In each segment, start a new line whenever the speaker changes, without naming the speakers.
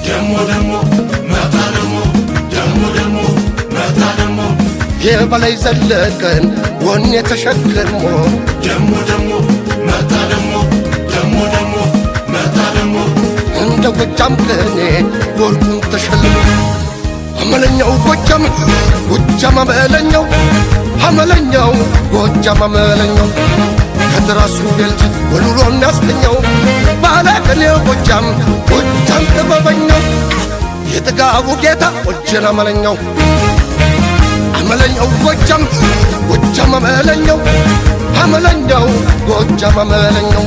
ደሞ መጣ ደሞ መጣ
የበላይ ዘለቀን ወኔ ተሸክሞ
ደሞ መጣ ደሞ መጣ
እንደ ጎጃም ቅኔ ወርቁን ተሸልሞ አመለኛው ጎጃም አመለኛው ጎጃም አመለኛው ከትራሱ ቤልጅት ወሉሎ የሚያስተኛው ባለቅኔው ጎጃም ጥበበኛው የጥጋቡ ጌታ ወጀን አመለኛው ጎጃም አመለኛው ጎጃም አመለኛው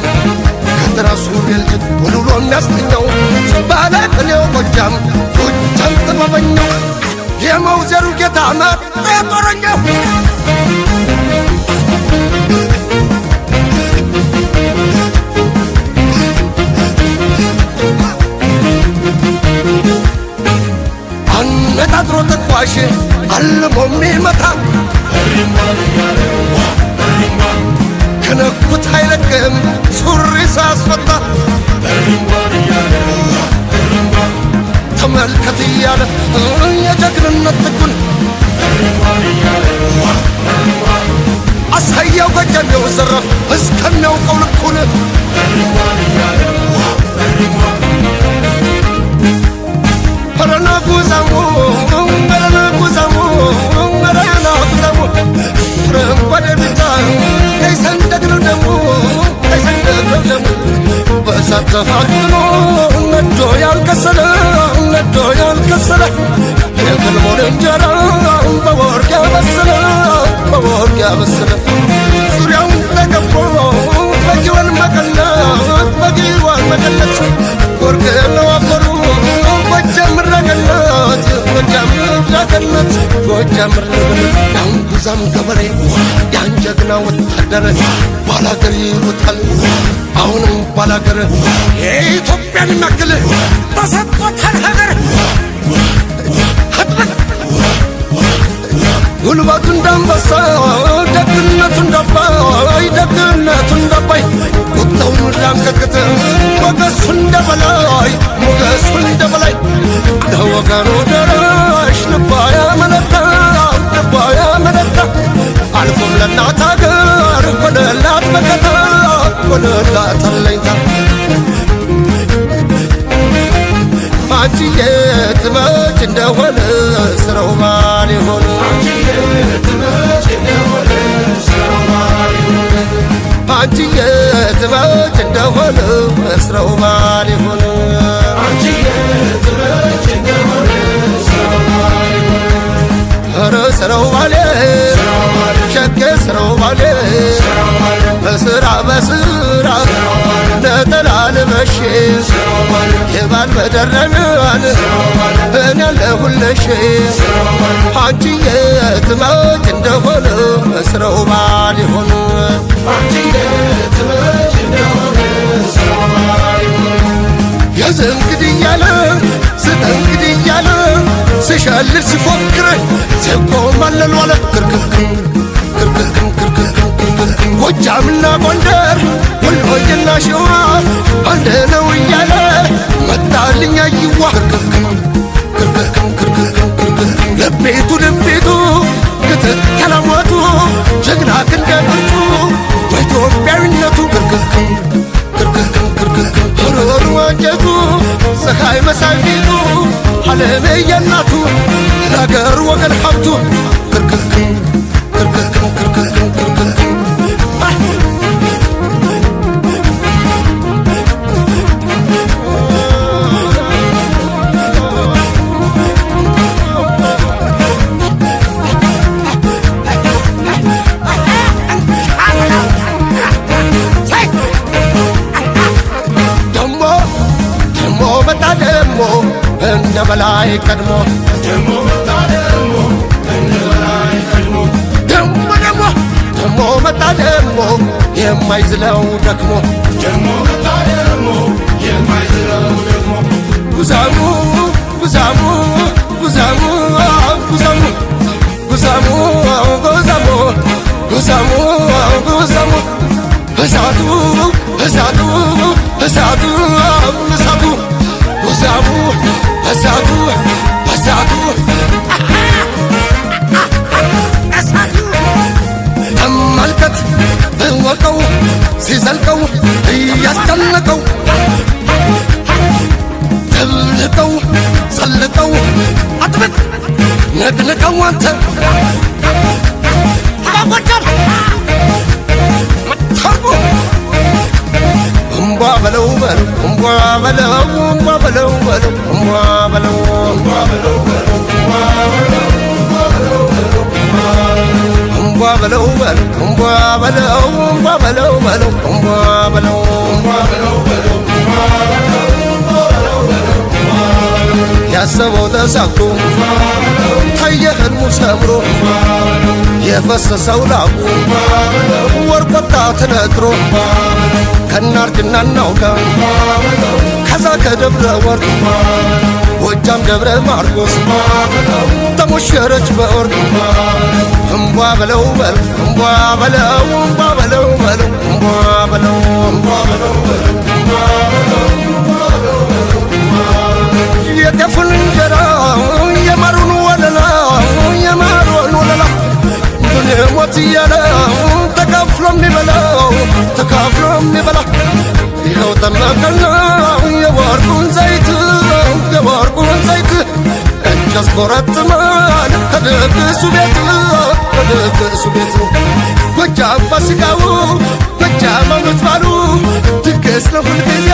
ከትራሱ ቤልጅት ወሉሎ የሚያስተኛው ባለቅኔው ጎጃም ጥበበኛው የመውዘሩ ጌታ መጠጦረኛው አነጣጥሮ ተኳሽ አልሞ የሚመታ ከነኩት አይለቅም ሱሪ ሳስፈታ ተመልከት እያለ የጀግንነት ጥጉን አሳያው ጎጃሜው ዘረፍ እስከሚያውቀው ልኩን ረና ጉዛሙ ረንጓዴ ቢጫ ቀይ ሰንደቅ ነው ደሙ በእሳት ተፋትኖ ነዶ ያልከሰለ የቅልሞን እንጀራ በወርቅ ያበሰለ ዙሪያውን ተከቦ በጊወን መቀነት ወርቅ ነው አፈሩ ጎጃም ረገነት ያን ጉዛም ገበሬ ያን ጀግና ወታደር ባላገር ይሉታል አሁንም ባላገር የኢትዮጵያን መክል ተሰጥቶታል ሀገር ጉልበቱ እንዳንበሳ ደግነቱ እንዳባይ ቁጣውን እንዳንቀቅት ሞገሱ እንደበላይ ለወገኑ ደራሽ ልባ ያመነታ አልፎም ለእናት አገር ሆነላት መከታ ሆነላት አለኝታ አንቺዬ ትመጭ እንደሆነ ስራው ማን ይሆን አንቺዬ ትመጭ እንደሆነ ስራው ማን ይሆን ኧረ ስራው ባሌ ሸጌ ስራው ባሌ በስራ ነጠላ ልበሽ የባል መደረንያን እኔ ለሁለሽ አንቺዬ ትመጭ እንደሆነ ስራው ባል ይሆን ያዘንግድ እያለ ስተንግድ እያለ ስሸልል ሲፎክር ሲቆማለል ዋለ ክርክርክም ጎጃምና ጎንደር ወሎዬና ሸዋ አንድ ነው እያለ መጣልኛ ይዋ ክርክርክም ልቤቱ ክትከላሞቱ ጀግና ክንደቅርቱ በኢትዮጵያዊነቱ ክርክርክም ሮሩ አንጀቱ ፀሐይ መሳይ ፊቱ ዓለሜ የናቱ ለአገር ወገን ሀብቱ ክርክርክም እንደ በላይ ቀድሞ ደሞ መጣ ደሞ የማይዝለው ደክሞ ጉዛሙ እሳቱ ጉዛሙ እሳቱ እሳቱ ተመልከት እወቀው ሲዘልቀው እያስጨነቀው ተልቀው ሰልቀው አጥብቅ ነቅንቀው አንተ አባጎጃም መታርጉ እምቧ በለው በለው እምቧ በለው እምቧ በለው በለው እምቧ በለው እምቧ በለው በለው እምቧ በለው በለው እምቧ በለው እምቧ በለው በለው እምቧ በለው ያሰበው ተሳክቶ ታየ ህልሙ ሰምሮ የፈሰሰው ላቡ ወርቅ ወጣ ተነጥሮ ከናርጅና እናውጋ ከዛ ከደብረ ወርቅ ጎጃም ደብረ ማርቆስ ተሞሸረች በወርቅ እምቧ በለው በለው እምቧ በለው እምቧ በለው በለው እምቧ በለው እምቧ በለው የጤፉን እንጀራ የማሩን ወለላ የማሩን ወለላ ምን ሞት እያለ ተካፍሎ የሚበላው ተካፍሎ የሚበላ ይኸው ጠመቀና የወርቁን ዘይት የወርቁን ዘይት እጅ ያስቆረጥማል ከድግሱ ቤት ከድግሱ ቤት ጎጃም ፋሲካው ጎጃም አመት ባሉ ድግስ ነው ሁልጊዜ